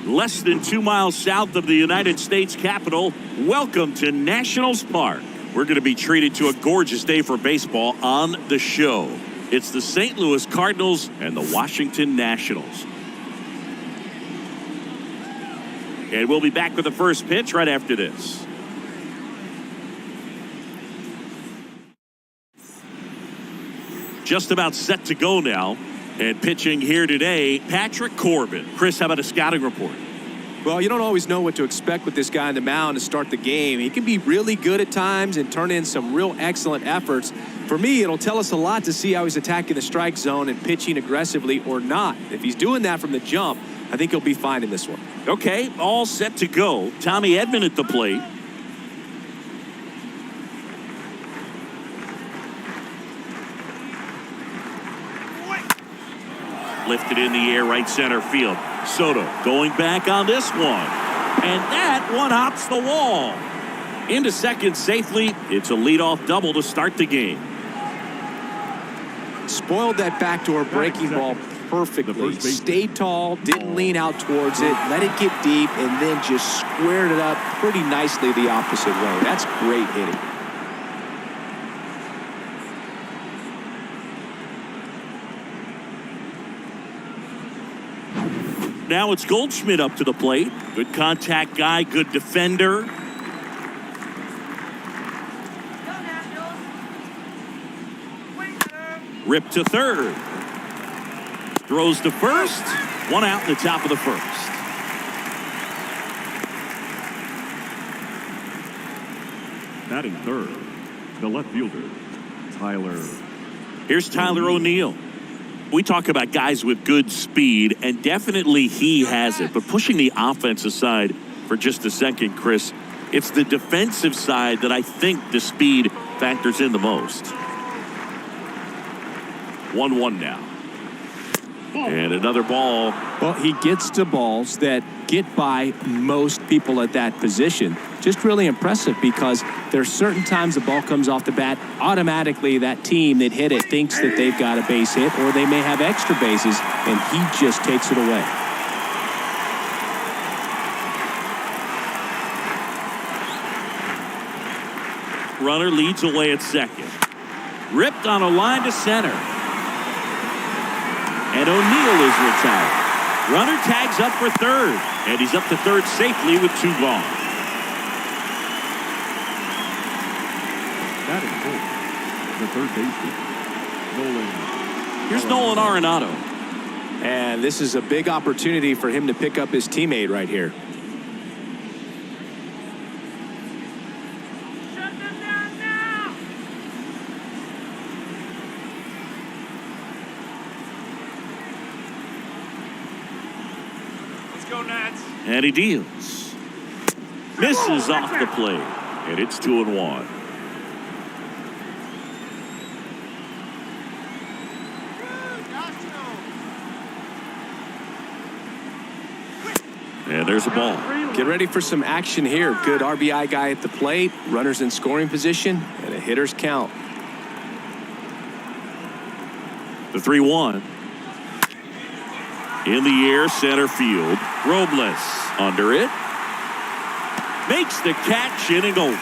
Less than 2 miles south of the United States Capitol, welcome to Nationals Park. We're going to be treated to a gorgeous day for baseball on the show. It's the St. Louis Cardinals and the Washington Nationals. And we'll be back with the first pitch right after this. Just about set to go now. And pitching here today, Patrick Corbin. Chris, how about a scouting report? Well, you don't always know what to expect with this guy on the mound to start the game. He can be really good at times and turn in some real excellent efforts. For me, it'll tell us a lot to see how he's attacking the strike zone and pitching aggressively or not. If he's doing that from the jump, I think he'll be fine in this one. Okay, all set to go. Tommy Edman at the plate. Lifted in the air, right center field. Soto going back on this one. And that one hops the wall. Into second safely. It's a leadoff double to start the game. Spoiled that backdoor breaking ball perfectly. Stayed tall, didn't lean out towards it, let it get deep, and then just squared it up pretty nicely the opposite way. That's great hitting. Now it's Goldschmidt up to the plate. Good contact guy, good defender. Rip to third. Throws to first. One out in the top of the first. Batting third, the left fielder, Tyler. Here's Tyler O'Neill. We talk about guys with good speed, and definitely he has it. But pushing the offense aside for just a second, Chris, it's the defensive side that I think the speed factors in the most. 1-1 now. And another ball. Well, he gets to balls that get by most people at that position. Just really impressive because there's certain times the ball comes off the bat, automatically that team that hit it thinks that they've got a base hit or they may have extra bases, and he just takes it away. Runner leads away at second. Ripped on a line to center. And O'Neill is retired. Runner tags up for third. And he's up to third safely with 2 gone. Batting fourth, the third baseman, Nolan. Here's Nolan Arenado. And this is a big opportunity for him to pick up his teammate right here. And he deals. Misses off the plate. And it's 2-1. And there's a ball. Get ready for some action here. Good RBI guy at the plate. Runners in scoring position. And a hitter's count. The 3-1. In the air, center field. Robles under it. Makes the catch, inning over.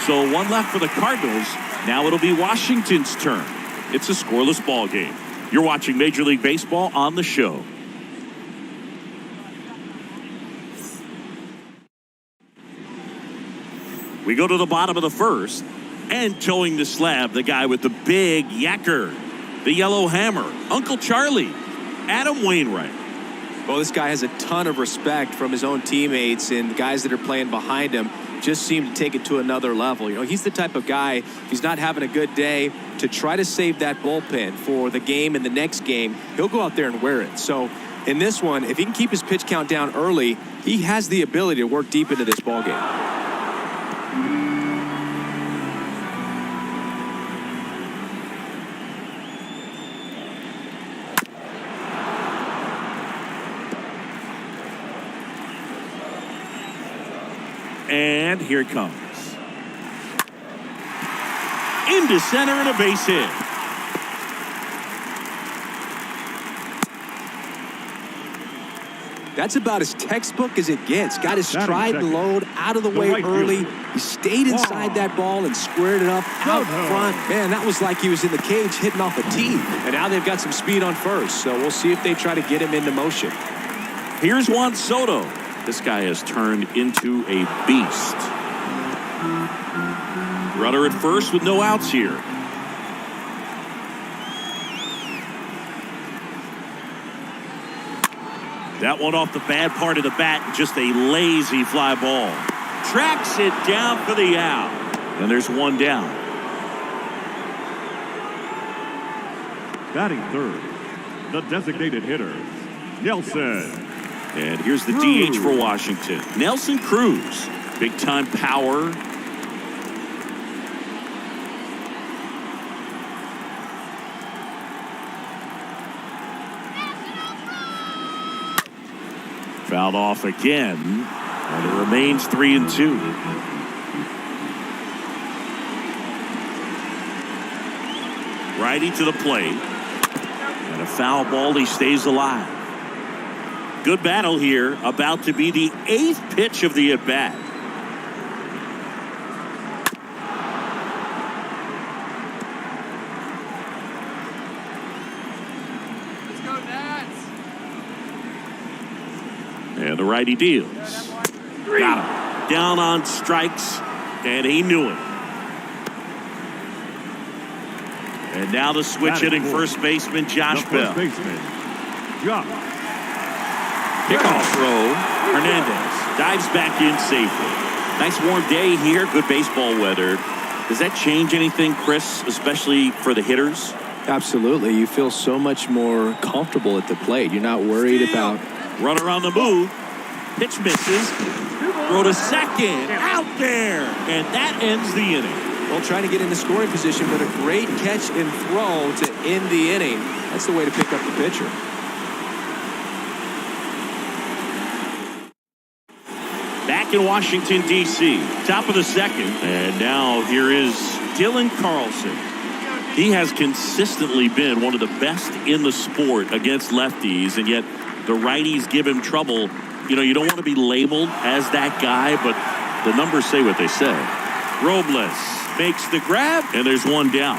So 1 left for the Cardinals. Now it'll be Washington's turn. It's a scoreless ball game. You're watching Major League Baseball on the show. We go to the bottom of the first. And towing the slab, the guy with the big yacker. The yellow hammer, Uncle Charlie, Adam Wainwright. Well, this guy has a ton of respect from his own teammates, and the guys that are playing behind him just seem to take it to another level. You know, he's the type of guy, if he's not having a good day, to try to save that bullpen for the game and the next game, he'll go out there and wear it. So in this one, if he can keep his pitch count down early, he has the ability to work deep into this ball game. And here it comes. Into center and a base hit. That's about as textbook as it gets. Got his stride and load out of the way right early. fielder. He stayed inside that ball and squared it up out front. Man, that was like he was in the cage hitting off a tee. And now they've got some speed on first, so we'll see if they try to get him into motion. Here's Juan Soto. This guy has turned into a beast. Runner at first with no outs here. That one off the bad part of the bat, just a lazy fly ball. Tracks it down for the out. And there's one down. Batting third, the designated hitter, Nelson. And here's the DH for Washington, Nelson Cruz. Big time power. Fouled off again, and it remains 3-2. Righty to the plate, and a foul ball. He stays alive. Good battle here, about to be the 8th pitch of the at-bat. And the righty deals. Got him. Down on strikes, and he knew it. And now the switch hitting first baseman Josh Bell. Kickoff throw. Hernandez dives back in safely. Nice warm day here. Good baseball weather. Does that change anything, Chris, especially for the hitters? Absolutely. You feel so much more comfortable at the plate. You're not worried about... Runner on the move. Pitch misses. Throw to second. Out there. And that ends the inning. Well, trying to get into scoring position, but a great catch and throw to end the inning. That's the way to pick up the pitcher. Back in Washington, D.C. Top of the second. And now here is Dylan Carlson. He has consistently been one of the best in the sport against lefties, and yet the righties give him trouble. You know, you don't want to be labeled as that guy, but the numbers say what they say. Robles makes the grab, and there's one down.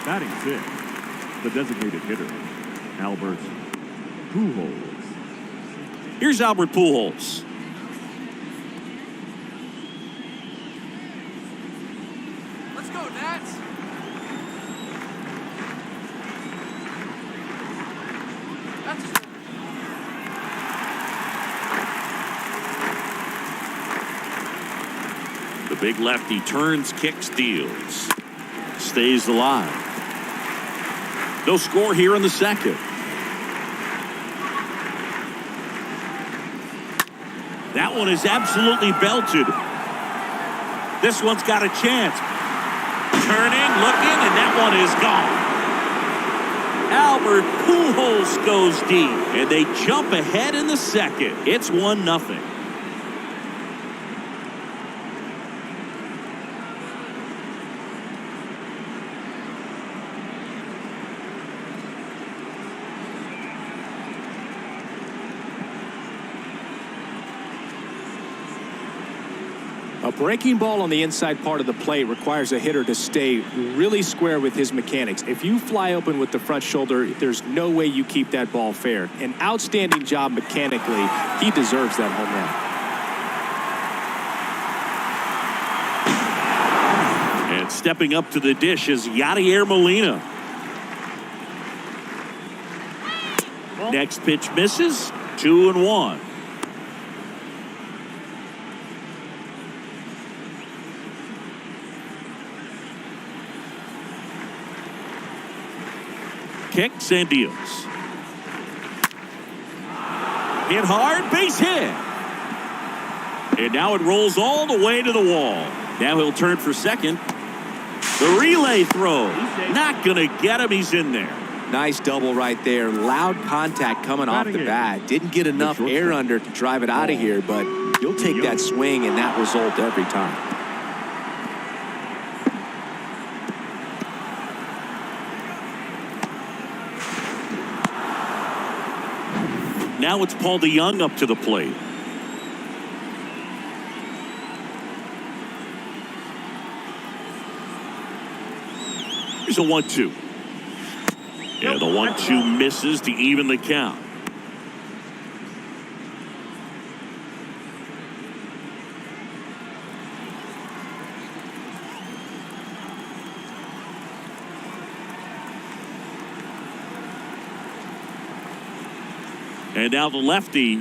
Batting fifth, the designated hitter, Albert Pujols. Here's Albert Pujols. Let's go, Nats. The big lefty turns, kicks, deals. Stays alive. No score here in the second. That one is absolutely belted. This one's got a chance. Turning, looking, and that one is gone. Albert Pujols goes deep, and they jump ahead in the second. It's 1-0. A breaking ball on the inside part of the plate requires a hitter to stay really square with his mechanics. If you fly open with the front shoulder, there's no way you keep that ball fair. An outstanding job mechanically. He deserves that home run. And stepping up to the dish is Yadier Molina. Next pitch misses. 2-1. Kicks and deals. Hit hard, base hit. And now it rolls all the way to the wall. Now he'll turn for second. The relay throw. Not going to get him. He's in there. Nice double right there. Loud contact coming off the bat. Didn't get enough air under to drive it out of here, but you'll take that swing and that result every time. now it's Paul DeYoung up to the plate. Here's a 1-2. Yeah, the 1-2 misses to even the count. And now the lefty.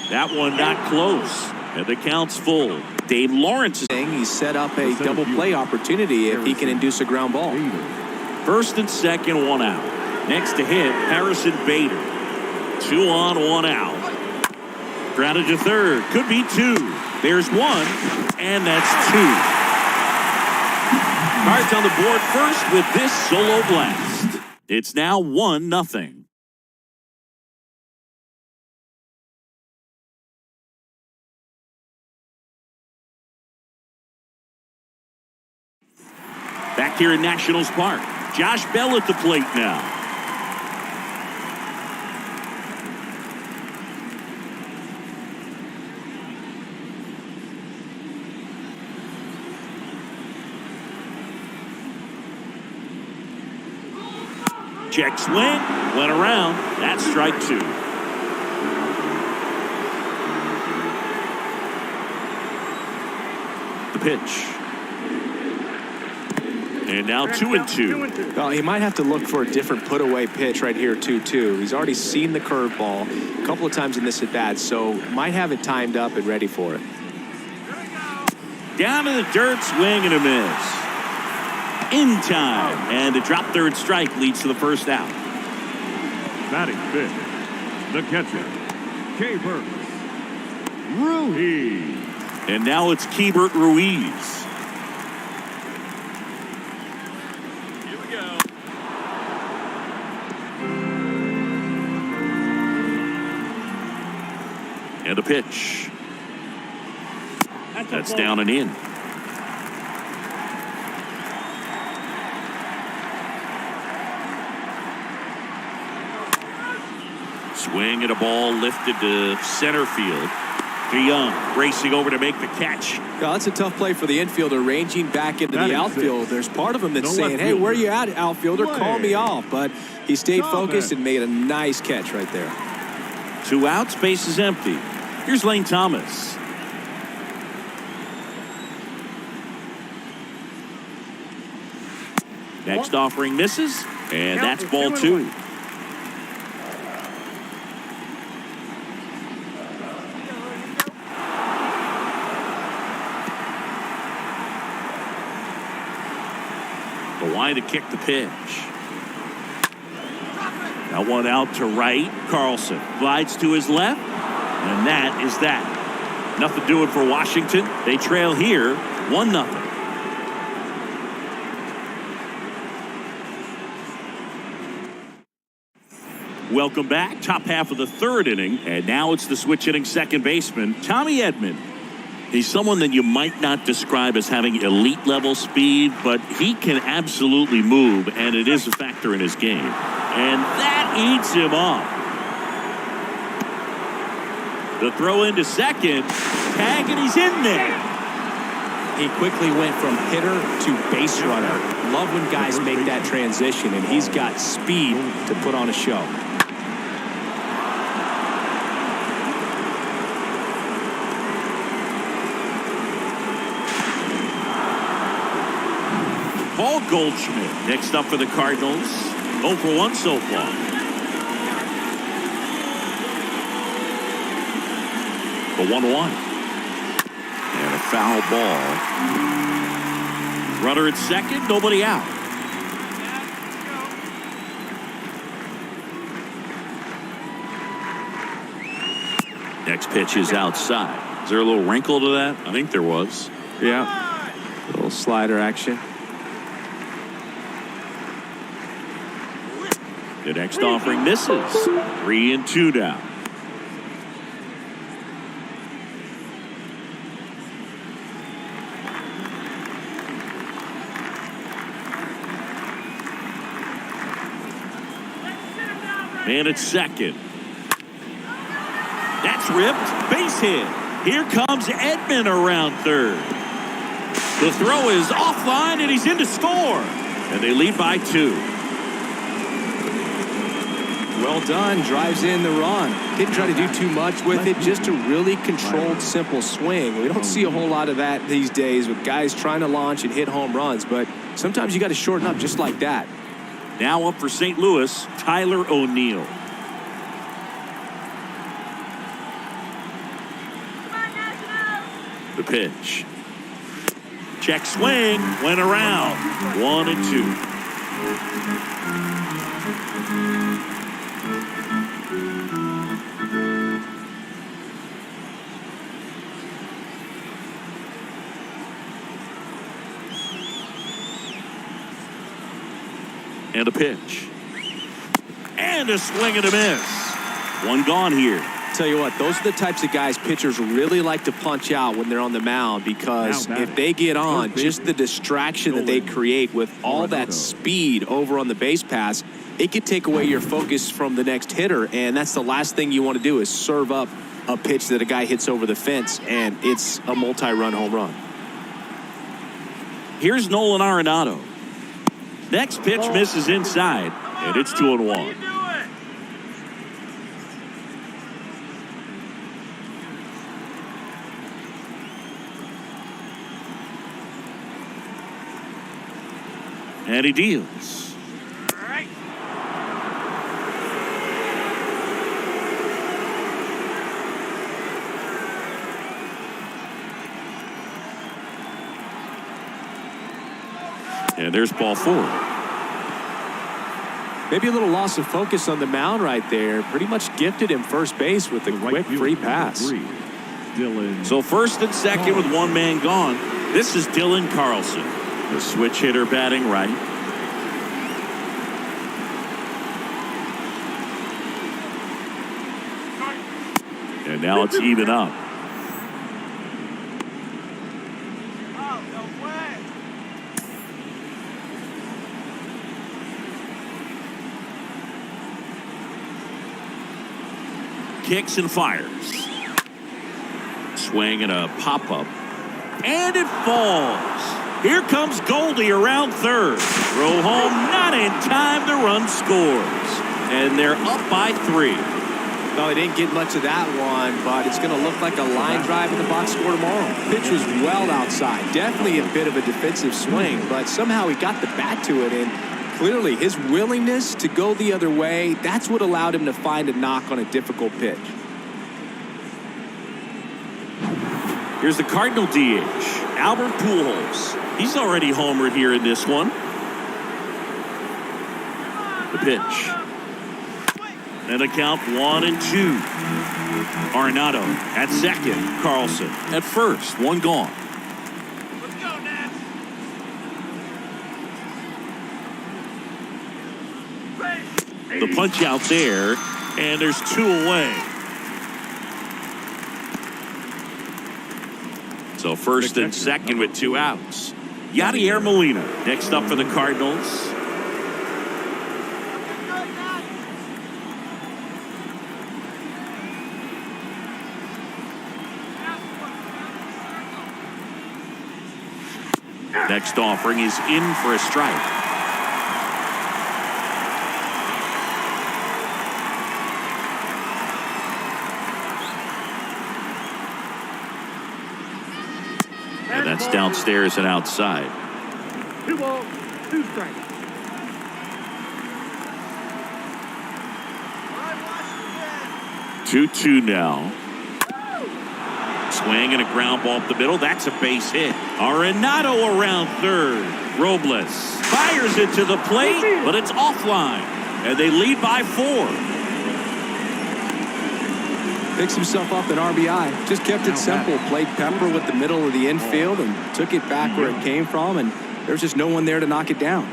That one not close. And the count's full. Dave Lawrence. He's set up a double play opportunity if he can induce a ground ball. First and second, one out. Next to hit, Harrison Bader. 2 on, 1 out. Grounded to third. Could be 2. There's 1. And that's 2. Cards on the board first with this solo blast. It's now 1-0. Back here in Nationals Park, Josh Bell at the plate now. Check swing, went around. That's strike 2. The pitch. And now 2-2. Well, he might have to look for a different put-away pitch right here, 2-2. He's already seen the curveball a couple of times in this at-bat, so might have it timed up and ready for it. Down to the dirt, swing and a miss. In time, and a drop third strike leads to the first out. Batting fifth, the catcher, Keibert Ruiz. And now it's Keibert Ruiz. And a pitch. That's down and in. Swing and a ball lifted to center field. DeYoung racing over to make the catch. Yeah, that's a tough play for the infielder, ranging back into the outfield. There's part of him that's saying, hey, where you at, outfielder? Call me off. But he stayed focused and made a nice catch right there. 2 outs, base is empty. Here's Lane Thomas. Next offering misses, and that's ball 2. The line to kick the pitch. That one out to right. Carlson glides to his left. And that is that. Nothing doing for Washington. They trail here 1-0. Welcome back. Top half of the third inning. And now it's the switch hitting second baseman, Tommy Edman. He's someone that you might not describe as having elite level speed, but he can absolutely move, and it is a factor in his game. And that eats him up. The throw into second, tag, and he's in there. He quickly went from hitter to base runner. Love when guys make that transition, and he's got speed to put on a show. Paul Goldschmidt next up for the Cardinals. 0 for 1 so far. The 1-1. And a foul ball. Runner at second, nobody out. Next pitch is outside. Is there a little wrinkle to that? I think there was. Yeah. A little slider action. The next offering misses. 3-2 now. Man at second. That's ripped. Base hit. Here comes Edman around third. The throw is offline, and he's in to score. And they lead by 2. Well done. Drives in the run. Didn't try to do too much with it. Just a really controlled, simple swing. We don't see a whole lot of that these days with guys trying to launch and hit home runs. But sometimes you got to shorten up just like that. Now up for St. Louis, Tyler O'Neill. The pitch. Check swing. Went around. 1-2. And a pitch. And a swing and a miss. 1 gone here. Tell you what, those are the types of guys pitchers really like to punch out when they're on the mound, because if they get on, just the distraction that they create with all that speed over on the base pass, it could take away your focus from the next hitter, and that's the last thing you want to do is serve up a pitch that a guy hits over the fence, and it's a multi-run home run. Here's Nolan Arenado. Next pitch misses inside, and it's 2-1. And he deals. All right. And there's ball 4. Maybe a little loss of focus on the mound right there. Pretty much gifted him first base with a quick free pass. So first and second with 1 man gone. This is Dylan Carlson, the switch hitter batting right. And now it's even up. Oh, no way. Kicks and fires. Swing and a pop-up. And it falls. Here comes Goldie around third. Throw home, not in time. The run scores. And they're up by 3. No, they didn't get much of that one, but it's going to look like a line drive in the box score tomorrow. Pitch was well outside. Definitely a bit of a defensive swing, but somehow he got the bat to it, and clearly his willingness to go the other way, that's what allowed him to find a knock on a difficult pitch. Here's the Cardinal DH, Albert Pujols. He's already homered here in this one. The pitch. And a count 1-2. Arenado at second. Carlson at first. 1 gone. Let's go, Nats. The punch out there, and there's 2 away. So first and second with 2 outs. Yadier Molina next up for the Cardinals. Next offering is in for a strike. And that's downstairs and outside. 2 balls, 2 strikes. All right, Washington. 2-2 now. Swing and a ground ball up the middle. That's a base hit. Arenado around third. Robles fires it to the plate, but it's offline. And they lead by 4. Picks himself up an RBI. Just kept it simple. Played pepper with the middle of the infield and took it back where it came from, and there's just no one there to knock it down.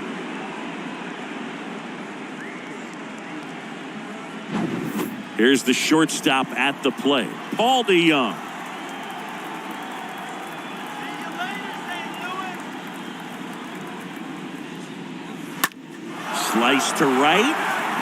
Here's the shortstop at the plate, Paul DeYoung. Slice to right.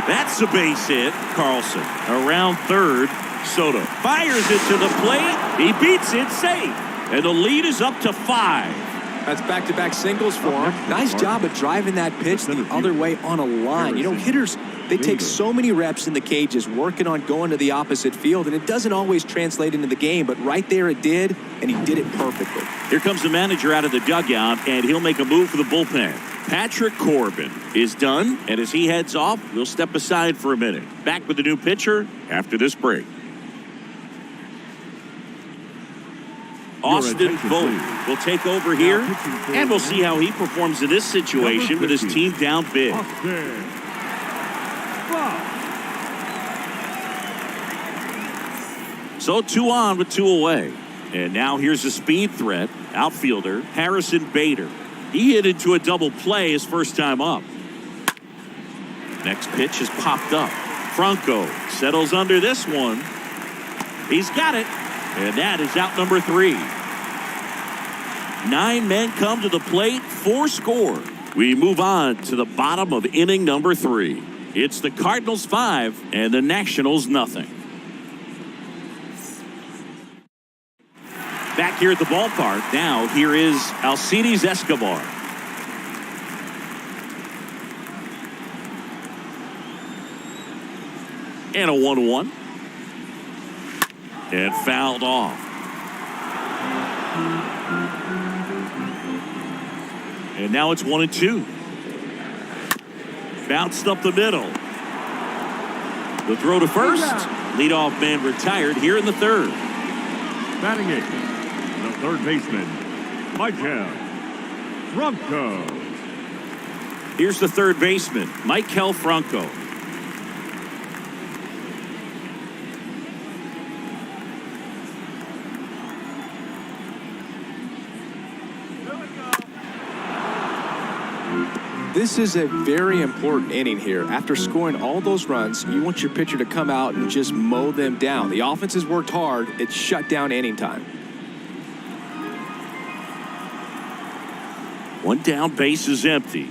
That's a base hit. Carlson around third. Soto fires it to the plate. He beats it safe. And the lead is up to 5. That's back-to-back singles for him. Nice job of driving that pitch the other way on a line. You know, hitters, they take so many reps in the cages working on going to the opposite field, and it doesn't always translate into the game, but right there it did, and he did it perfectly. Here comes the manager out of the dugout, and he'll make a move for the bullpen. Patrick Corbin is done, and as he heads off, we'll step aside for a minute. Back with the new pitcher after this break. Austin Vogt will take over here, and we'll see how he performs in this situation with his team down big. So 2 on with 2 away. And now here's a speed threat. Outfielder Harrison Bader. He hit into a double play his first time up. Next pitch is popped up. Franco settles under this one. He's got it. And that is out number 3. 9 men come to the plate, 4 score. We move on to the bottom of inning number 3. It's the Cardinals 5 and the Nationals nothing. Back here at the ballpark, now here is Alcides Escobar. And a 1-1. And fouled off. And now it's 1-2. Bounced up the middle. The throw to first. Leadoff man retired here in the 3rd. Batting 8, the third baseman, Michael Franco. Here's the third baseman, Michael Franco. This is a very important inning here. After scoring all those runs, you want your pitcher to come out and just mow them down. The offense has worked hard. It's shut down inning time. 1 down, base is empty.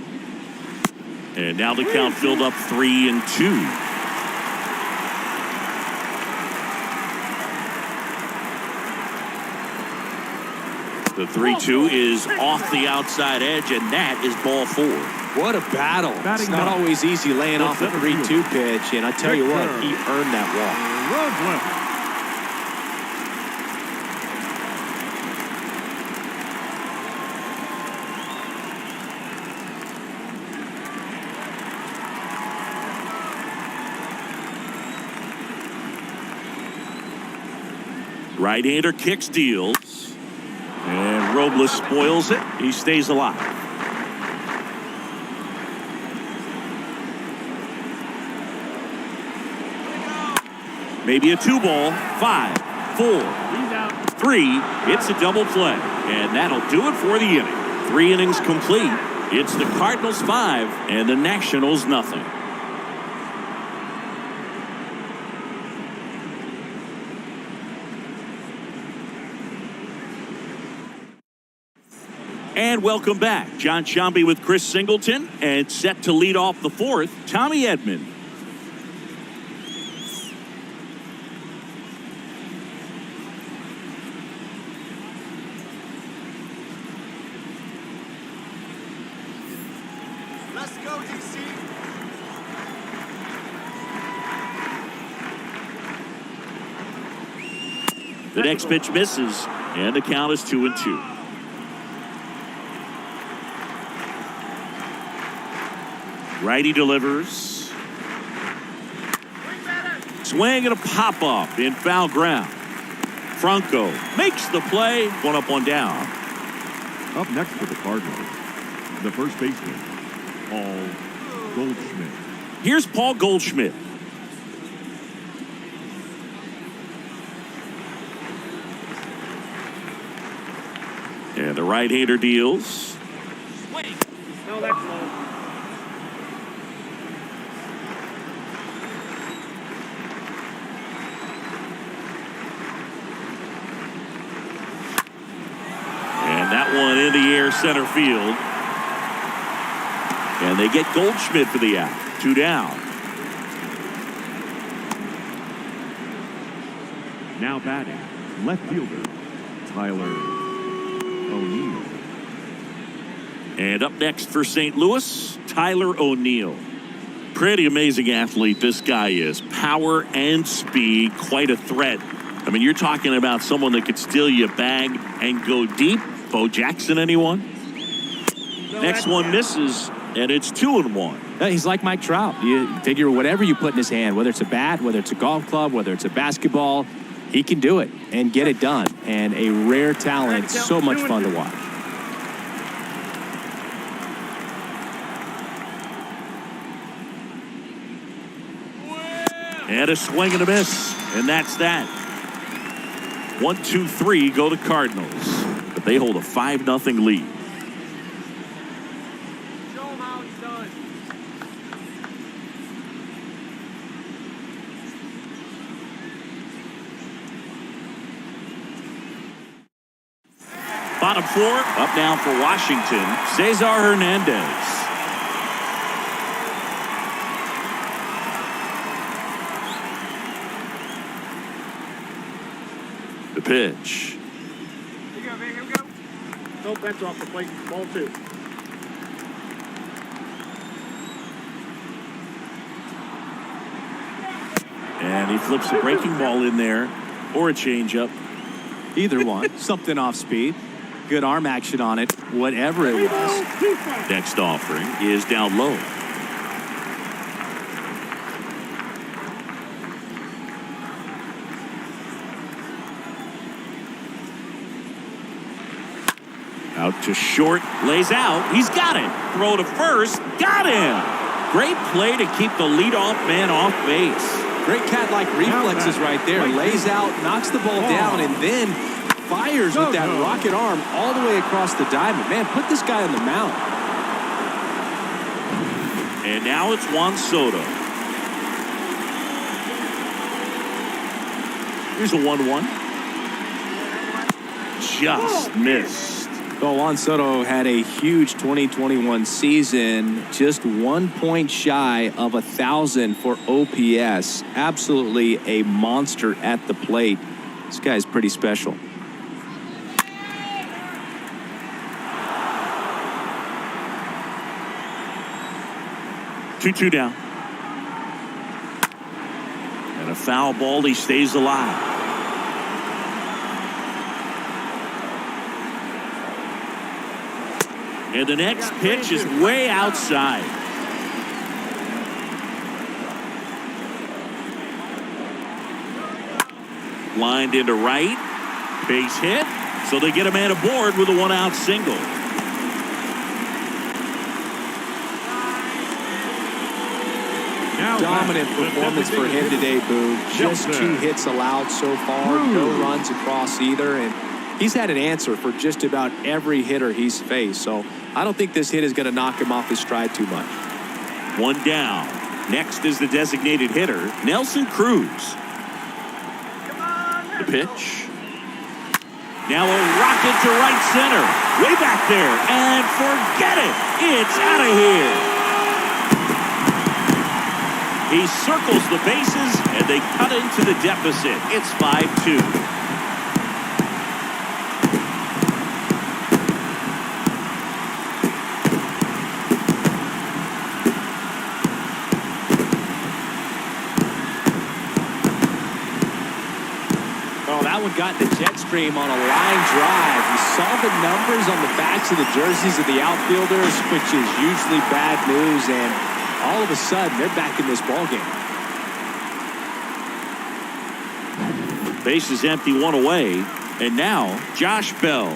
And now the count filled up 3-2. The 3-2 is off the outside edge, and that is ball 4. What a battle. It's not always easy laying off a 3-2 pitch, and I tell you what, he earned that walk. Right-hander kicks, deals. And Robles spoils it. He stays alive. Maybe a 2-ball. 5, 4, 3. It's a double play. And that'll do it for the inning. 3 innings complete. It's the Cardinals 5 and the Nationals nothing. And welcome back. John Sciambi with Chris Singleton, and set to lead off the 4th, Tommy Edman. Let's go, DC. The next pitch misses, and the count is 2-2. Righty delivers. Swing and a pop-up in foul ground. Franco makes the play. 1 up, 1 down. Up next for the Cardinals, the first baseman, Paul Goldschmidt. Here's Paul Goldschmidt. And the right-hander deals. No, that's low. That one in the air, center field. And they get Goldschmidt for the out. 2 down. Now batting, left fielder, Tyler O'Neill. And up next for St. Louis, Tyler O'Neill. Pretty amazing athlete this guy is. Power and speed, quite a threat. I mean, you're talking about someone that could steal your bag and go deep. Bo Jackson, anyone? Next one misses, and it's 2-1. He's like Mike Trout. You figure whatever you put in his hand, whether it's a bat, whether it's a golf club, whether it's a basketball, he can do it and get it done. And a rare talent, so much fun to watch. And a swing and a miss, and that's that. 1-2-3 go to Cardinals, but they hold a 5-0 lead. Show him how it's done. Bottom 4, up now for Washington, Cesar Hernandez. The pitch. Here we go, man. Here we go. Nope, that's off the plate. Ball 2. And he flips a breaking ball in there, or a changeup. Either one. Something off speed. Good arm action on it. Whatever it was. Next offering is down low. Out to short, lays out. He's got it. Throw to first. Got him. Great play to keep the leadoff man off base. Great cat-like reflexes right there. Lays out, knocks the ball down, and then fires with that rocket arm all the way across the diamond. Man, put this guy on the mound. And now it's Juan Soto. Here's a 1-1. Just missed. Well, Juan Soto had a huge 2021 season, just 1 point shy of 1,000 for OPS. Absolutely a monster at the plate. This guy's pretty special. Two down. And a foul ball, he stays alive. And the next pitch is way outside. Lined into right. Base hit. So they get a man aboard with a 1-out single. Dominant performance for him today, Boo. Just 2 hits allowed so far. No runs across either. And he's had an answer for just about every hitter he's faced. So I don't think this hit is going to knock him off his stride too much. 1 down. Next is the designated hitter, Nelson Cruz. The pitch. Now a rocket to right center. Way back there. And forget it. It's out of here. He circles the bases, and they cut into the deficit. It's 5-2. Got the jet stream on a line drive. You saw the numbers on the backs of the jerseys of the outfielders, which is usually bad news, and all of a sudden they're back in this ball game. Base is empty, 1 away, and now Josh Bell.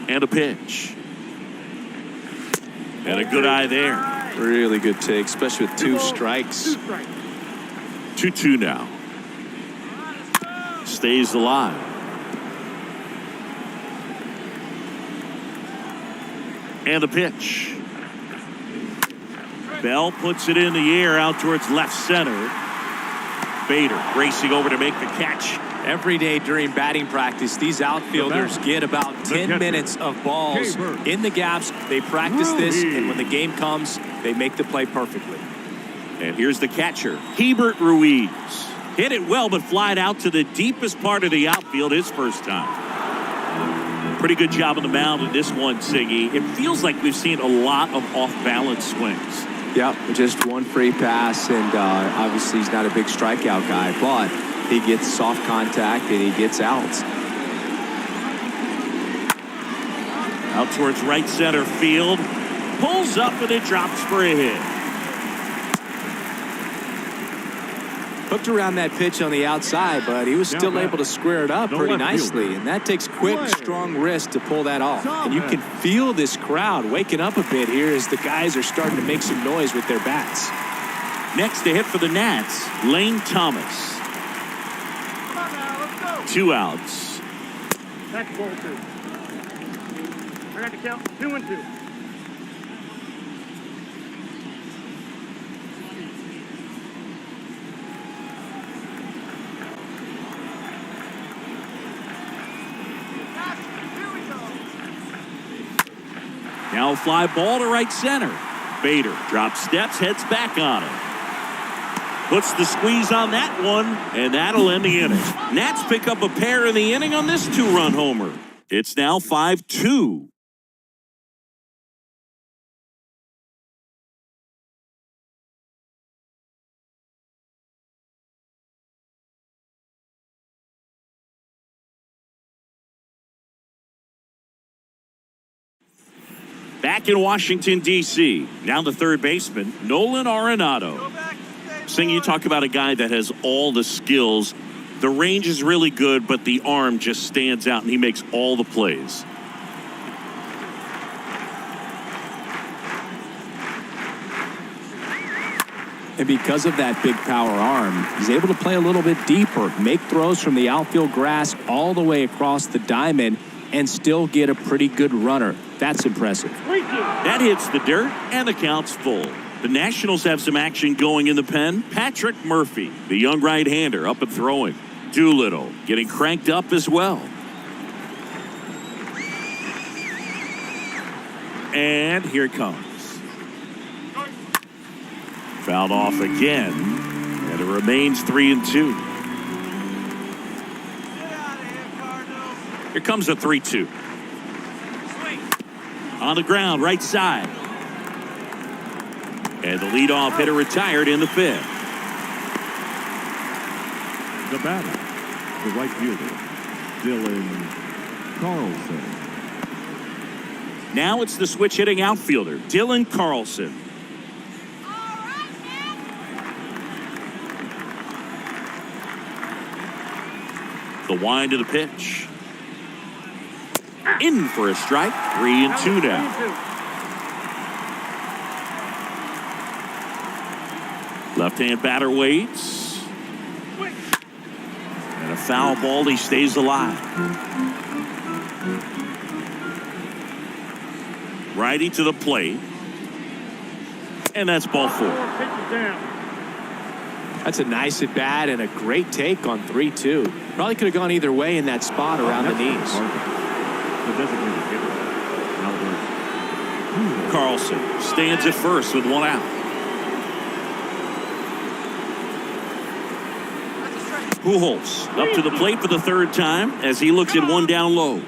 And a pitch. And a good eye there. Really good take, especially with 2 strikes. 2-2 now. Stays alive. And the pitch. Bell puts it in the air out towards left center. Bader racing over to make the catch. Every day during batting practice, these outfielders get about 10 minutes of balls in the gaps. They practice this, and when the game comes, they make the play perfectly. And here's the catcher, Hebert Ruiz. Hit it well, but flied out to the deepest part of the outfield his first time. Pretty good job on the mound in this one, Siggy. It feels like we've seen a lot of off-balance swings. Yep, just one free pass, and obviously he's not a big strikeout guy, but he gets soft contact and he gets outs. Out towards right center field. Pulls up and it drops for a hit. Hooked around that pitch on the outside, but he was still able to square it up pretty nicely. And that takes quick, strong wrist to pull that off. And you can feel this crowd waking up a bit here as the guys are starting to make some noise with their bats. Next to hit for the Nats, Lane Thomas. 2 outs. That's ball 2. I got to count 2 and 2. Now a fly ball to right center. Bader drops steps, heads back on it. Puts the squeeze on that one, and that'll end the inning. Nats pick up a pair in the inning on this 2-run homer. It's now 5-2. Back in Washington, D.C., now the third baseman, Nolan Arenado. Sing, you talk about a guy that has all the skills. The range is really good, but the arm just stands out, and he makes all the plays. And because of that big power arm, he's able to play a little bit deeper, make throws from the outfield grass all the way across the diamond, and still get a pretty good runner. That's impressive. That hits the dirt, and the count's full. The Nationals have some action going in the pen. Patrick Murphy, the young right-hander, up and throwing. Doolittle getting cranked up as well. And here it comes. Fouled off again, and it remains 3-2. Here comes a 3-2. On the ground, right side. And the leadoff hitter retired in the 5th. The batter, the right fielder, Dylan Carlson. Now it's the switch hitting outfielder, Dylan Carlson. The wind of the pitch. In for a strike. 3-2 now. Left-hand batter waits. And a foul ball. He stays alive. Righty to the plate. And that's ball 4. That's a nice at bat and a great take on 3-2. Probably could have gone either way in that spot around the knees. The designated hitter, Albert Carlson stands at first with 1 out. Pujols up to the plate for the 3rd time as he looks at 1 down low.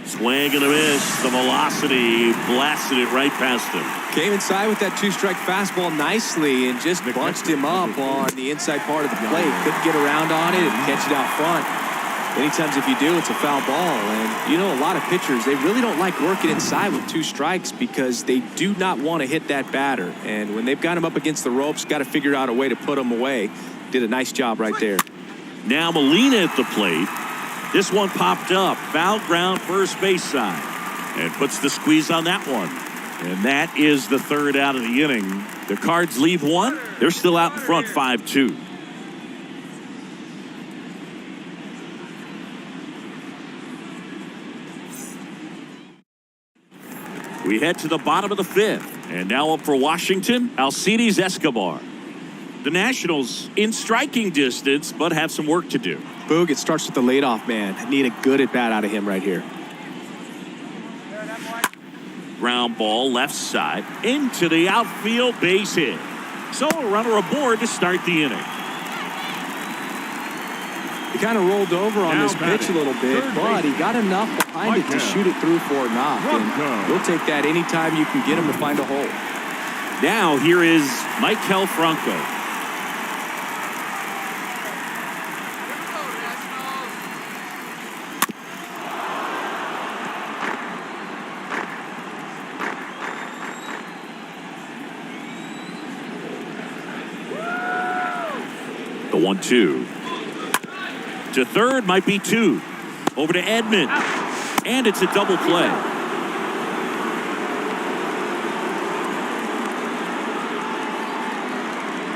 Swing and a miss. The velocity blasted it right past him. Came inside with that 2-strike fastball nicely and just bunched him up on the inside part of the plate. Couldn't get around on it and catch it out front. Many times if you do, it's a foul ball. And you know, a lot of pitchers, they really don't like working inside with 2 strikes because they do not want to hit that batter. And when they've got him up against the ropes, got to figure out a way to put him away. Did a nice job right there. Now Molina at the plate. This one popped up, foul ground first base side, and puts the squeeze on that one. And that is the 3rd out of the inning. The Cards leave 1. They're still out in front, 5-2. We head to the bottom of the 5th. And now up for Washington, Alcides Escobar. The Nationals in striking distance, but have some work to do. Boog, it starts with the leadoff man. I need a good at-bat out of him right here. Ground ball left side into the outfield, base hit. So a runner aboard to start the inning. He kind of rolled over on Now this pitch a little bit, but he got enough behind it to shoot it through for a knock. And you'll take that anytime you can get him to find a hole. Now here is Maikel Franco. The 1-2. To third, might be 2. Over to Edman. And it's a double play.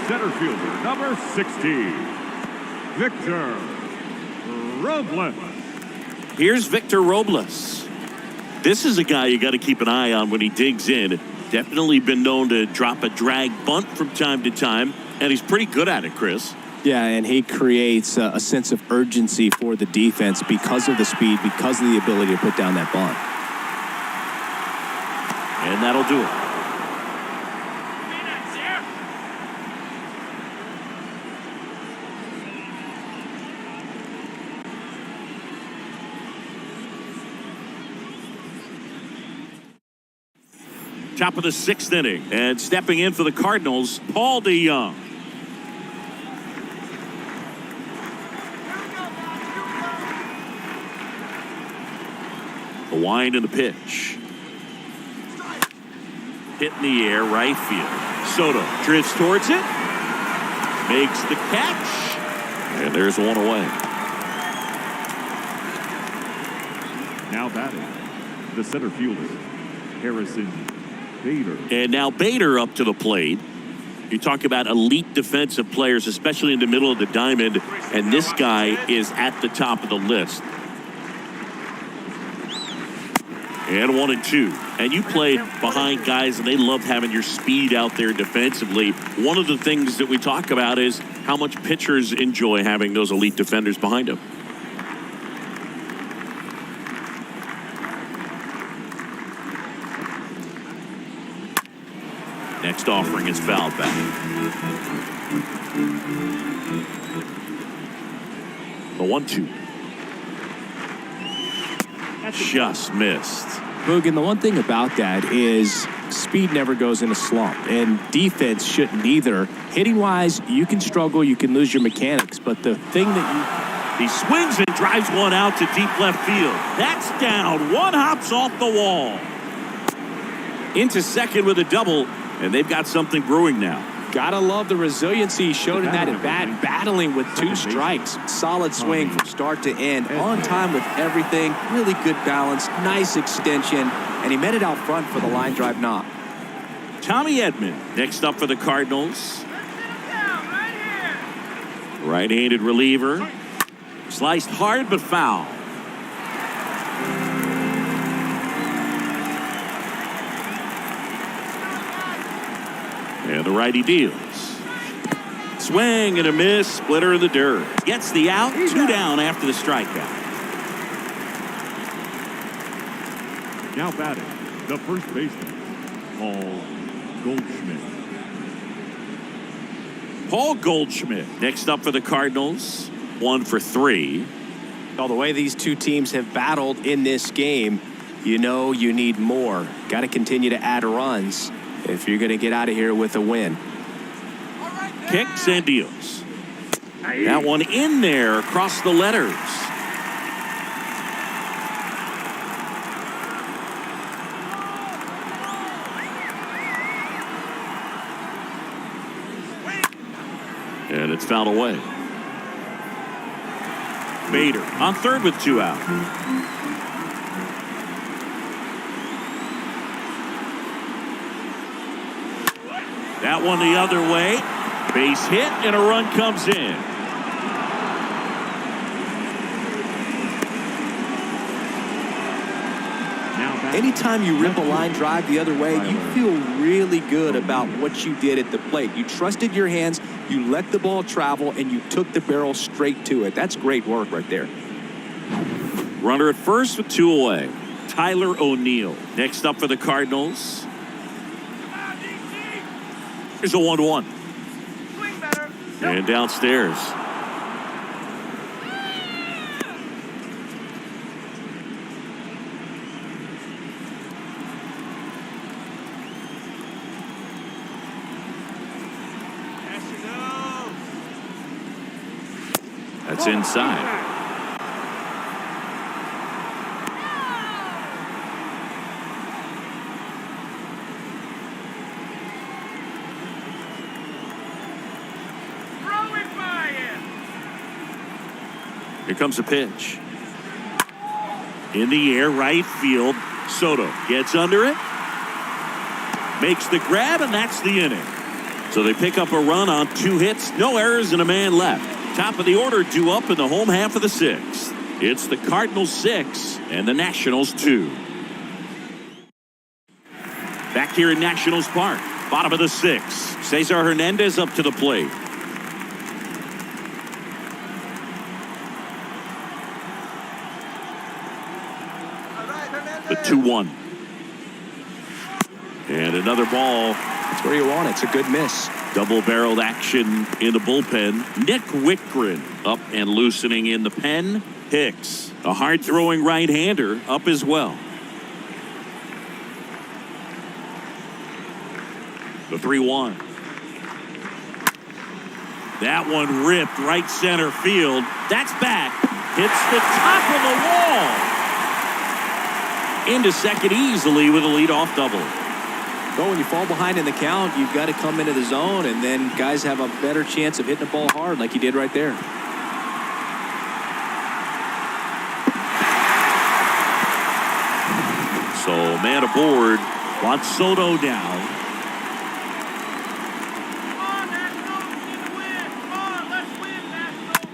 Center fielder, number 60, Victor Robles. Here's Victor Robles. This is a guy you got to keep an eye on when he digs in. Definitely been known to drop a drag bunt from time to time, and he's pretty good at it, Chris. Yeah, and he creates a sense of urgency for the defense because of the speed, because of the ability to put down that bunt. And that'll do it. Top of the 6th inning, and stepping in for the Cardinals, Paul DeYoung. The wind and the pitch. Hit in the air, right field. Soto drifts towards it, makes the catch, and there's one away. Now batting, the center fielder, Harrison Bader. And now Bader up to the plate. You talk about elite defensive players, especially in the middle of the diamond, and this guy is at the top of the list. And 1-2. And you played behind guys, and they love having your speed out there defensively. One of the things that we talk about is how much pitchers enjoy having those elite defenders behind them. Next offering is fouled back. The 1-2. Just missed. Boog, and the one thing about that is speed never goes in a slump, and defense shouldn't either. Hitting-wise, you can struggle, you can lose your mechanics, but the thing that He swings and drives one out to deep left field. That's down. One hops off the wall. Into second with a double, and they've got something brewing now. Gotta love the resiliency he showed in that at bat, battling with 2 strikes. Solid swing from start to end, on time with everything, really good balance, nice extension, and he met it out front for the line drive knock. Tommy Edman next up for the Cardinals. Right-handed reliever. Sliced hard but foul. And the righty deals. Swing and a miss, splitter in the dirt. Gets the out, 2 down after the strikeout. Now batting, the first baseman, Paul Goldschmidt. Paul Goldschmidt next up for the Cardinals. 1 for 3. Well, the way these two teams have battled in this game, you know you need more. Got to continue to add runs if you're going to get out of here with a win. Kicks and deals. That one in there across the letters. And it's fouled away. Bader on third with 2 out. That one the other way. Base hit and a run comes in. anytime you rip a line drive the other way, you feel really good about what you did at the plate. You trusted your hands, you let the ball travel, and you took the barrel straight to it. That's great work right there. Runner at first with 2 away. Tyler O'Neill next up for the Cardinals. Here's a 1-1. And downstairs. That's inside. Here comes a pitch. In the air, right field. Soto gets under it. Makes the grab, and that's the inning. So they pick up a run on 2 hits, no errors, and a man left. Top of the order due up in the home half of the 6th. It's the Cardinals 6 and the Nationals 2. Back here in Nationals Park, bottom of the 6th. Cesar Hernandez up to the plate. The 2-1. And another ball. That's where you want it. It's a good miss. Double-barreled action in the bullpen. Nick Wickgren up and loosening in the pen. Hicks, a hard-throwing right-hander, up as well. The 3-1. That one ripped right center field. That's back. Hits the top of the wall. Into second easily with a leadoff double. Well, when you fall behind in the count, you've got to come into the zone, and then guys have a better chance of hitting the ball hard like he did right there. So man aboard, wants Soto down. Come on, Nationals, we need to win. Come on, let's win, Nationals.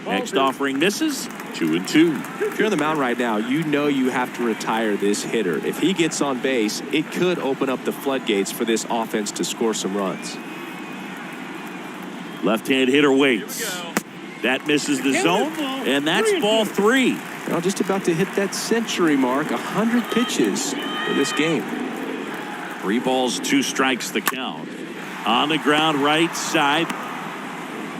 Next offering misses. 2-2. If you're on the mound right now, you know you have to retire this hitter. If he gets on base, it could open up the floodgates for this offense to score some runs. Left-hand hitter waits. That misses the zone, and that's ball 3. Well, just about to hit that century mark. 100 pitches for this game. 3 balls, 2 strikes the count. On the ground, right side.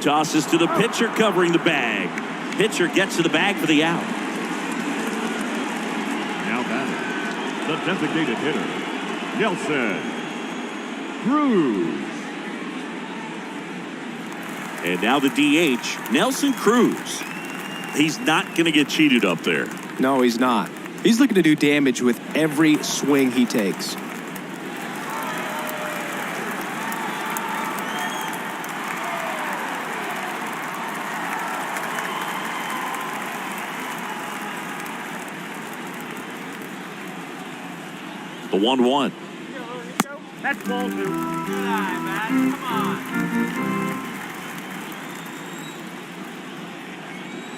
Tosses to the pitcher, covering the bag. Pitcher gets to the bag for the out. Now batting, the designated hitter, Nelson Cruz. And now the DH, Nelson Cruz. He's not going to get cheated up there. No, he's not. He's looking to do damage with every swing he takes. The 1-1. That's ball 2. Good eye, man. Come on.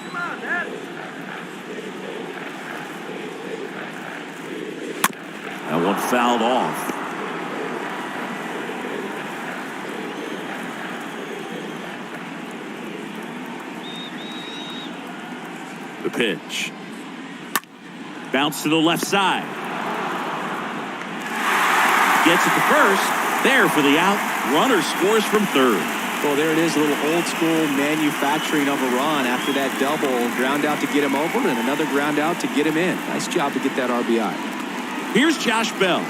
Come on, Dad. That one fouled off. The pitch. Bounce to the left side. Gets it to first. There for the out. Runner scores from third. Well, there it is, a little old school manufacturing of a run after that double. Ground out to get him over and another ground out to get him in. Nice job to get that RBI. Here's Josh Bell.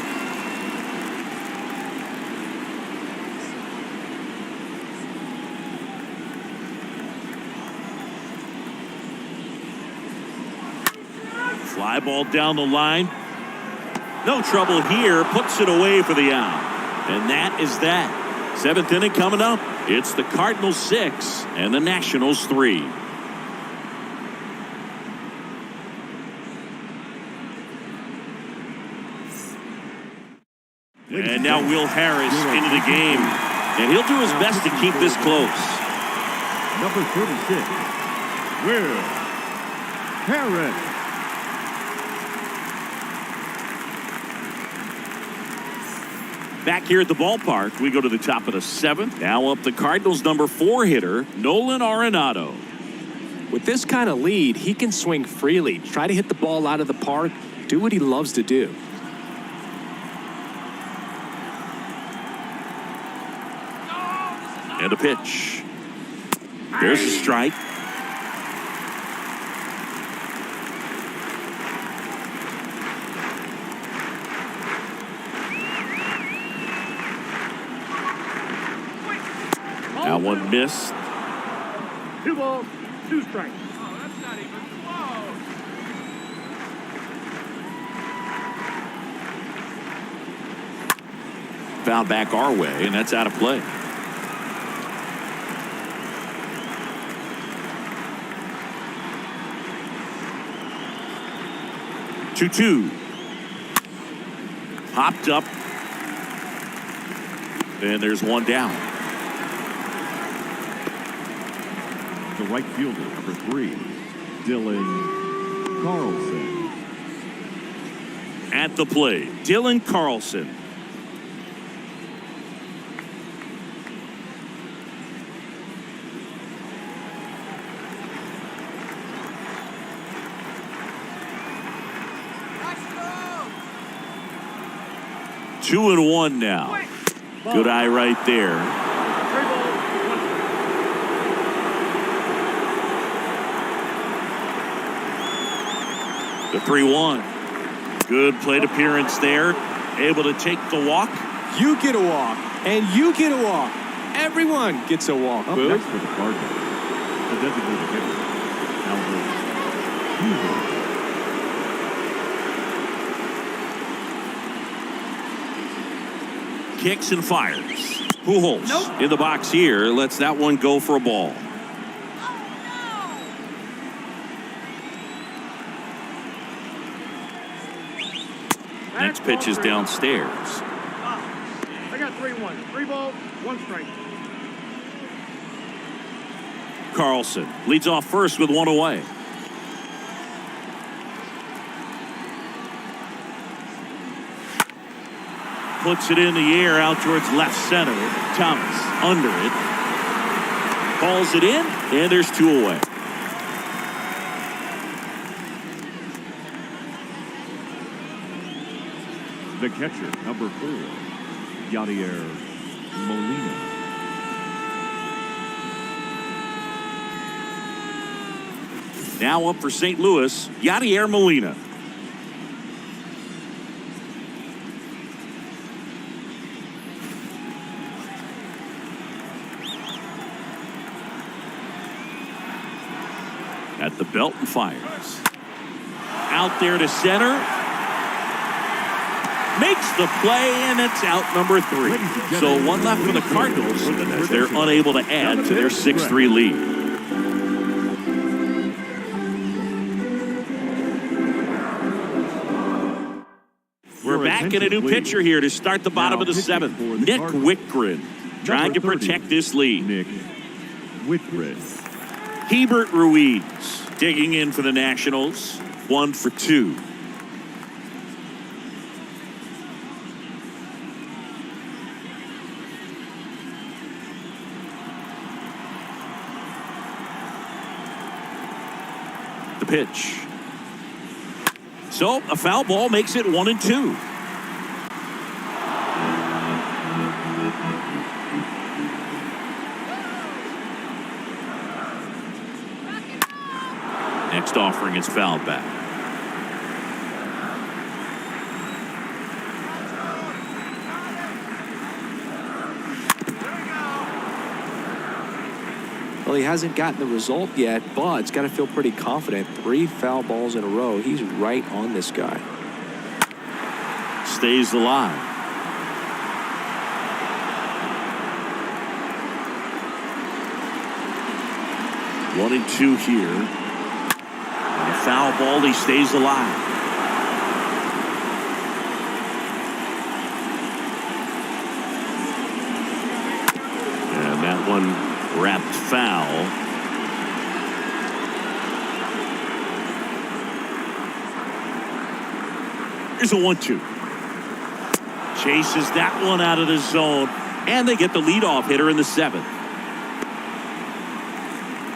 Fly ball down the line. No trouble here. Puts it away for the out. And that is that. 7th inning coming up. It's the Cardinals 6 and the Nationals 3. And now Will Harris into the game. And he'll do his best to keep this close. Number 36, Will Harris. Back here at the ballpark, we go to the top of the 7th. Now up the Cardinals' number 4 hitter, Nolan Arenado. With this kind of lead, he can swing freely, try to hit the ball out of the park, do what he loves to do. And a pitch. There's a strike. That one missed. 2 balls, 2 strikes. Oh, that's not even close. Foul back our way, and that's out of play. Two. Popped up. And there's one down. The right fielder, number 3, Dylan Carlson. At the plate, Dylan Carlson. Nice 2-1 now. Good eye right there. 3 balls, 1 strike. The 3-1. Good plate appearance there. Able to take the walk. You get a walk, and you get a walk. Everyone gets a walk. Up next for the Cardinals, the designated hitter, Albert Pujols. Kicks and fires. Pujols in the box here. Lets that one go for a ball. Next pitch is downstairs. I got 3-1. 3 balls, 1 strike. Carlson leads off first with 1 away. Puts it in the air out towards left center. Thomas under it. Calls it in, and there's 2 away. The catcher, number 4, Yadier Molina. Now up for St. Louis, Yadier Molina. At the belt and fires. Out there to center. Makes the play, and it's out number 3. So 1 left for the Cardinals as they're unable to add to their 6-3 lead. We're back in a new pitcher here to start the bottom of the 7th. Nick Wittgren trying to protect this lead. Nick Wittgren. Hebert Ruiz digging in for the Nationals. 1 for 2. The pitch. So a foul ball makes it 1-2. Next offering is fouled back. Well, he hasn't gotten the result yet, but it's got to feel pretty confident. 3 foul balls in a row. He's right on this guy. Stays alive. One and 2 here. And a foul ball, he stays alive. one wrapped foul. Here's a 1-2. Chases that one out of the zone, and they get the leadoff hitter in the 7th.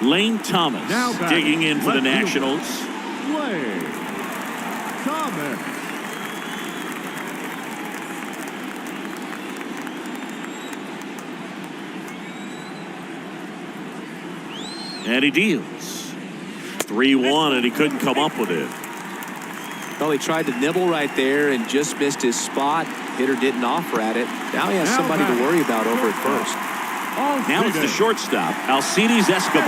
Lane Thomas digging in for the Nationals. Lane Thomas. And he deals. 3-1, and he couldn't come up with it. Well, he tried to nibble right there and just missed his spot. Hitter didn't offer at it. Now he has somebody to worry about over at first. Now it's the shortstop, Alcides Escobar.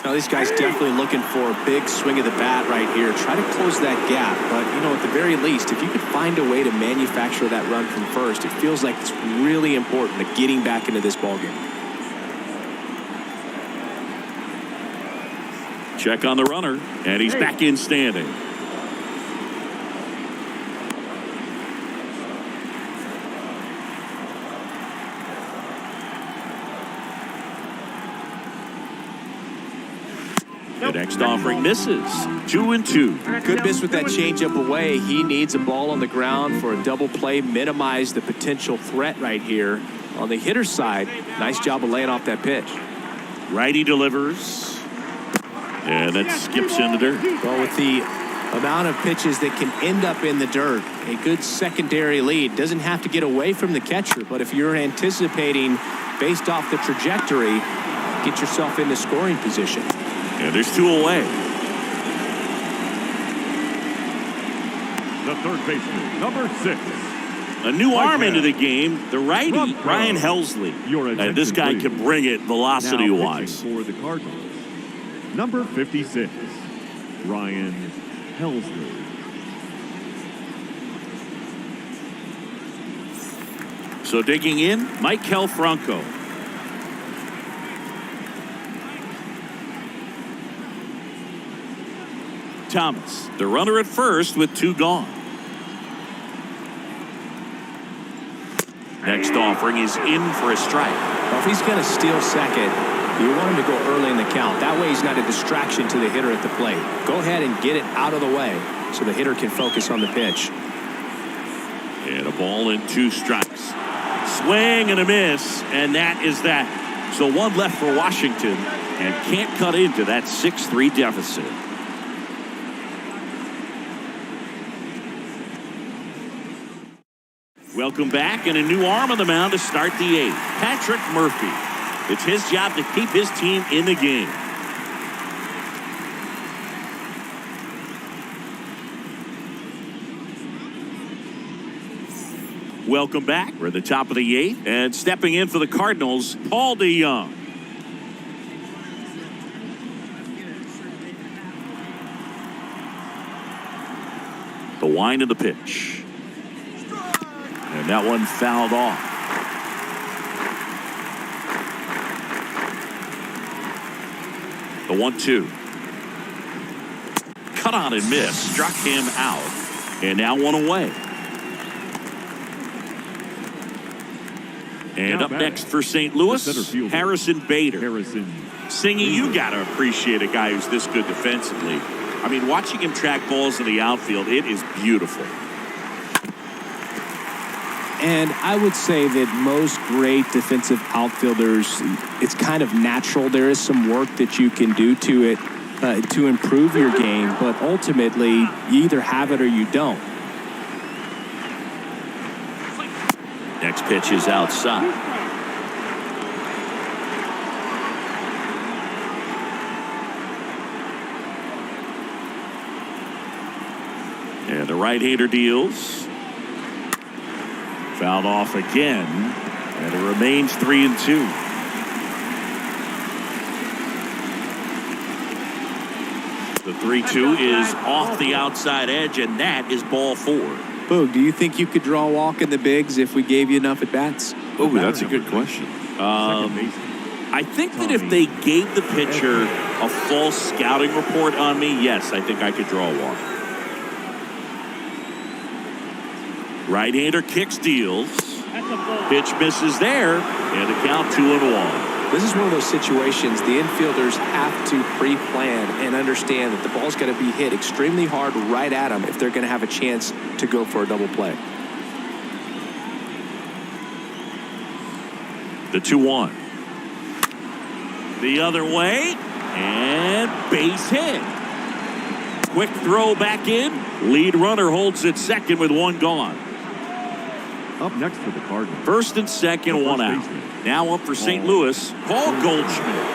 Now this guy's definitely looking for a big swing of the bat right here. Try to close that gap. But, you know, at the very least, if you could find a way to manufacture that run from first, it feels like it's really important to getting back into this ballgame. Check on the runner, and he's back in standing. The next offering misses. 2-2. Good miss with that changeup away. He needs a ball on the ground for a double play, minimize the potential threat right here. On the hitter's side, nice job of laying off that pitch. Righty delivers. And that skips in the dirt. Well, with the amount of pitches that can end up in the dirt, a good secondary lead. Doesn't have to get away from the catcher, but if you're anticipating based off the trajectory, get yourself into scoring position. And there's 2 away. The third baseman, number 6. A new arm into the game, the righty, Ryan Helsley. And this guy can bring it velocity-wise. For the Cardinals, number 56, Ryan Helsley. So digging in, Maikel Franco. Thomas, the runner at first with 2 gone. Next offering is in for a strike. Well, if he's going to steal second, you want him to go early in the count. That way he's not a distraction to the hitter at the plate. Go ahead and get it out of the way so the hitter can focus on the pitch. And a ball and 2 strikes. Swing and a miss, and that is that. So 1 left for Washington, and can't cut into that 6-3 deficit. Welcome back, and a new arm on the mound to start the 8th. Patrick Murphy. It's his job to keep his team in the game. Welcome back. We're at the top of the 8th, and stepping in for the Cardinals, Paul DeYoung. The wind of the pitch. And that one fouled off. The 1-2. Cut on and miss. Struck him out. And now 1 away. And up next for St. Louis, Harrison Bader. Singy, you got to appreciate a guy who's this good defensively. I mean, watching him track balls in the outfield, it is beautiful. And I would say that most great defensive outfielders, it's kind of natural. There is some work that you can do to it to improve your game, but ultimately you either have it or you don't. Next pitch is outside. And the right-hander deals. Fouled off again, and it remains 3-2. The 3-2 is off the outside edge, and that is ball 4. Boog, do you think you could draw a walk in the bigs if we gave you enough at-bats? Oh, that's a good question. I think that if they gave the pitcher a false scouting report on me, yes, I think I could draw a walk. Right-hander kicks, deals. That's a ball. Pitch misses there, and the count 2-1. This is one of those situations the infielders have to pre-plan and understand that the ball's got to be hit extremely hard right at them if they're going to have a chance to go for a double play. The 2-1. The other way, and base hit. Quick throw back in. Lead runner holds at second with one gone. Up next for the Cardinals. First and second, one out. Now up for St. Louis, Paul Goldschmidt.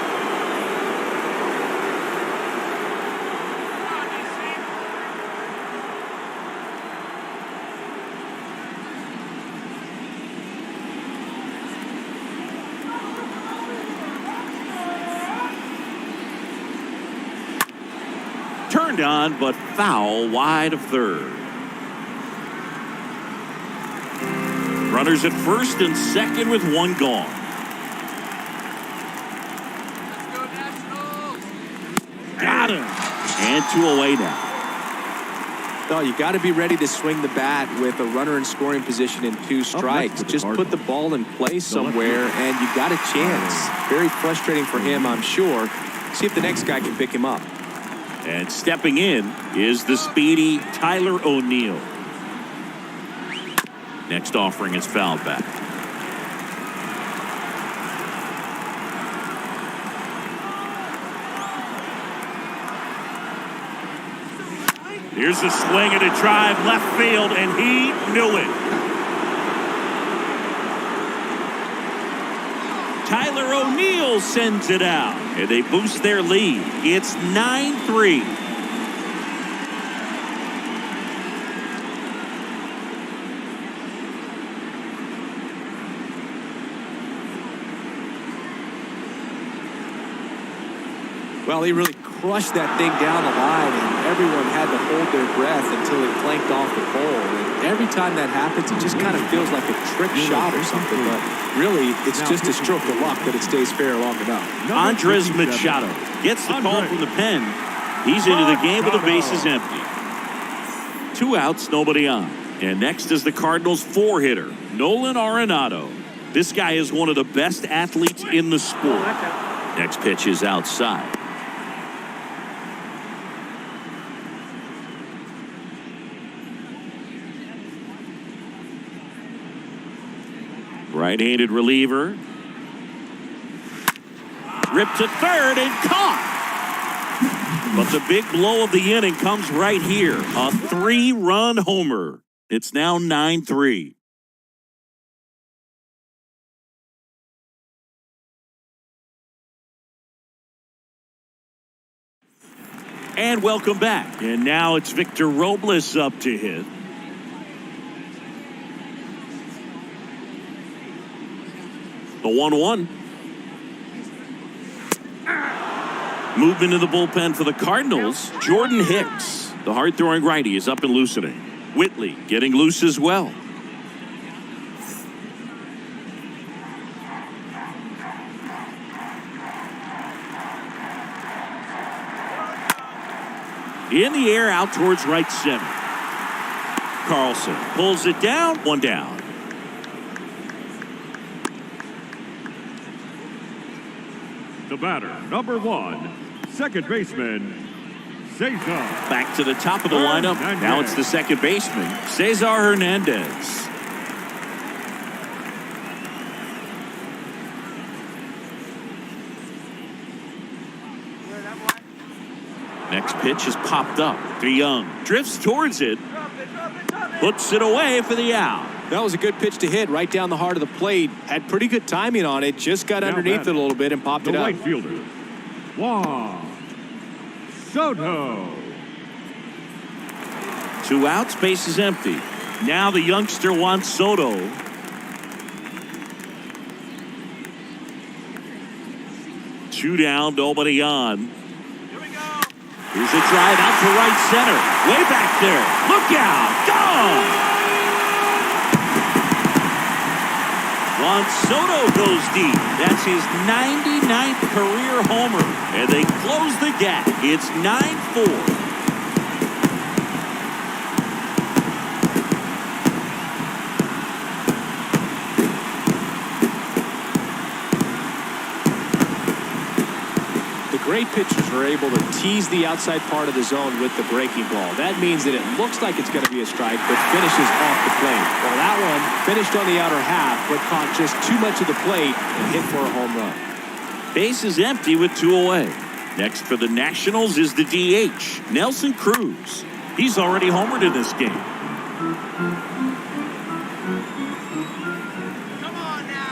Turned on, but foul wide of third. Runners at first and second with one gone. Let's go, Nationals! Got him. And 2 away now. No, you got to be ready to swing the bat with a runner in scoring position in 2 strikes. Just put the ball in play somewhere, and you got a chance. Very frustrating for him, I'm sure. See if the next guy can pick him up. And stepping in is the speedy Tyler O'Neill. Next offering is fouled back. Here's a swing and a drive left field, and he knew it. Tyler O'Neill sends it out, and they boost their lead. It's 9-3. Well, he really crushed that thing down the line, and everyone had to hold their breath until it clanked off the pole. And every time that happens, it just kind of feels like a trick shot or something. But really, it's just a stroke of luck that it stays fair long enough. Andres Machado gets the call from the pen. He's into the game with the bases empty. 2 outs, nobody on. And next is the Cardinals 4-hitter, Nolan Arenado. This guy is one of the best athletes in the sport. Next pitch is outside. Right-handed reliever. Ripped to third and caught. But the big blow of the inning comes right here. A 3-run homer. It's now 9-3. And welcome back. And now it's Victor Robles up to hit. The 1-1. Movement in the bullpen for the Cardinals. Jordan Hicks, the hard-throwing righty, is up and loosening. Whitley getting loose as well. In the air, out towards right center. Carlson pulls it down, 1 down. The batter, number 1, second baseman, Cesar. Back to the top of the lineup. Now it's the second baseman, Cesar Hernandez. Next pitch is popped up. DeYoung drifts towards it. Puts it away for the out. That was a good pitch to hit right down the heart of the plate. Had pretty good timing on it. Just got underneath it a little bit and popped it The up. right fielder, Juan Soto. 2 outs, base is empty. Now the youngster Juan Soto. Two down, nobody on. Here's a drive out to right center. Way back there. Look out. Gone. Juan Soto goes deep. That's his 99th career homer. And they close the gap. It's 9-4. great pitchers are able to tease the outside part of the zone with the breaking ball. That means that it looks like it's going to be a strike, but finishes off the plate. Well, that one finished on the outer half, but caught just too much of the plate and hit for a home run. Base is empty with 2 away. Next for the Nationals is the DH, Nelson Cruz. He's already homered in this game. Come on now.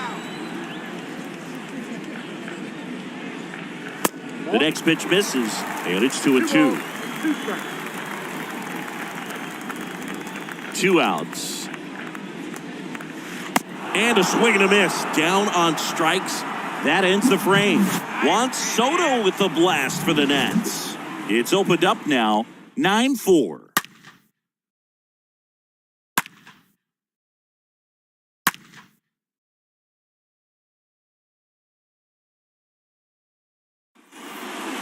The next pitch misses, and it's 2-2. 2 outs. And a swing and a miss. Down on strikes. That ends the frame. Juan Soto with the blast for the Nats. It's opened up now, 9-4.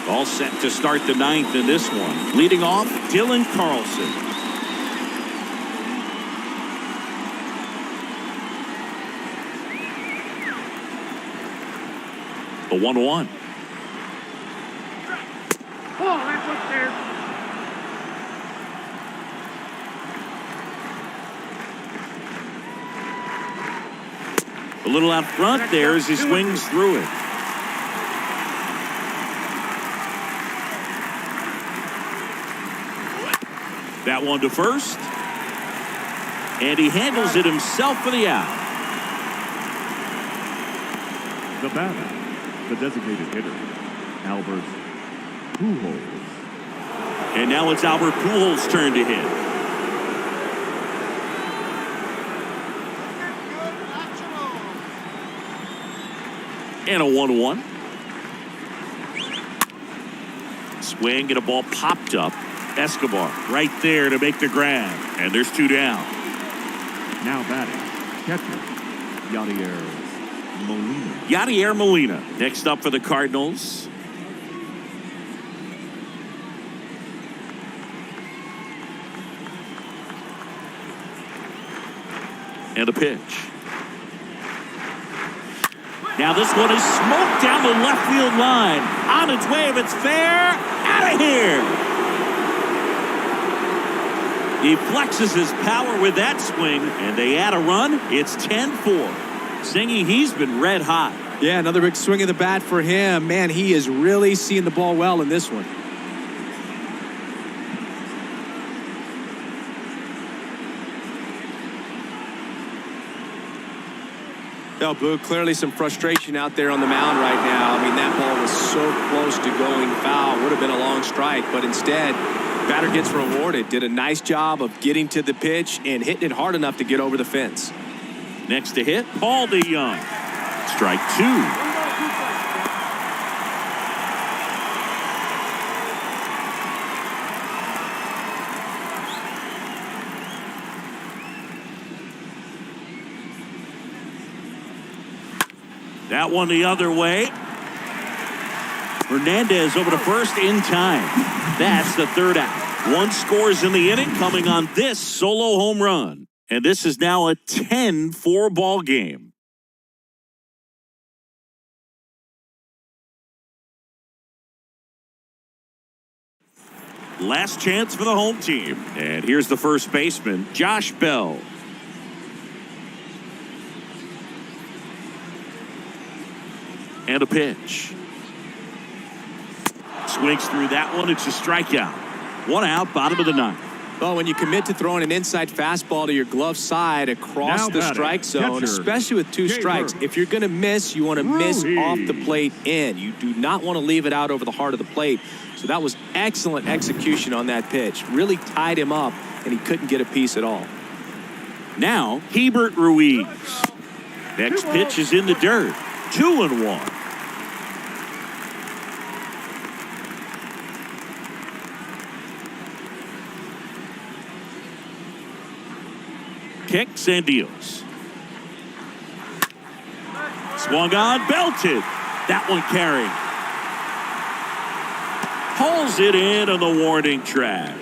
All set to start the 9th in this one. Leading off, Dylan Carlson. The 1-1. Oh, that's what's there. A little out front there as he swings through it. That one to first. And he handles it himself for the out. The batter, the designated hitter, Albert Pujols. And now it's Albert Pujols' turn to hit. And a 1-1. Swing and a ball popped up. Escobar right there to make the grab. And there's 2 down. Now batting, catcher, Yadier Molina. Yadier Molina next up for the Cardinals. And a pitch. Now this one is smoked down the left field line. On its way, if it's fair, out of here. He flexes his power with that swing, and they add a run. It's 10-4. Singy, he's been red hot. Yeah, another big swing of the bat for him. Man, he is really seeing the ball well in this one. Boo, clearly some frustration out there on the mound right now. I mean, that ball was so close to going foul. Would have been a long strike, but instead, batter gets rewarded. Did a nice job of getting to the pitch and hitting it hard enough to get over the fence. Next to hit, Paul DeYoung. Strike 2. That one the other way. Hernandez over to first in time. That's the 3rd out. 1 scores in the inning coming on this solo home run. And this is now a 10-4 ball game. Last chance for the home team. And here's the first baseman, Josh Bell. And a pitch. Swings through that one. It's a strikeout. 1 out, bottom of the 9th. Well, when you commit to throwing an inside fastball to your glove side across Now the strike zone, catcher, especially with 2 strikes, if you're going to miss, you want to miss off the plate in. You do not want to leave it out over the heart of the plate. So that was excellent execution on that pitch. Really tied him up, and he couldn't get a piece at all. Now, Hebert Ruiz. Next pitch is in the dirt. 2-1. Kicks and deals. Swung on, belted. That one carrying. Pulls it in on the warning track.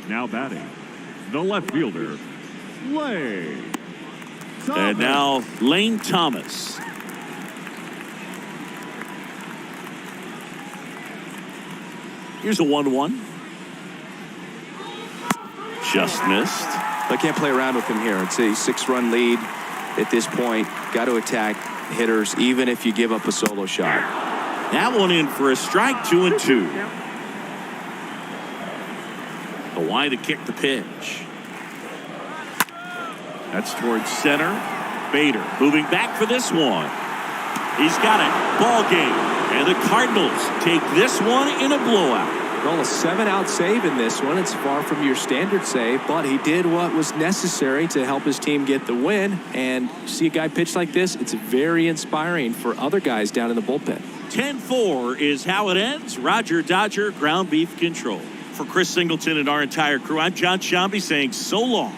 Now batting, the left fielder, Slay. And now Lane Thomas. Here's a 1-1. Just missed. I can't play around with him here. It's a 6-run lead at this point. Got to attack hitters, even if you give up a solo shot. That one in for a strike, 2-2. Kawhi to kick the pitch. That's towards center. Bader moving back for this one. He's got it. Ball game. And the Cardinals take this one in a blowout. Well, a 7-out save in this one. It's far from your standard save, but he did what was necessary to help his team get the win. And see a guy pitch like this, it's very inspiring for other guys down in the bullpen. 10-4 is how it ends. Roger Dodger, ground beef control. For Chris Singleton and our entire crew, I'm John Shambi saying so long.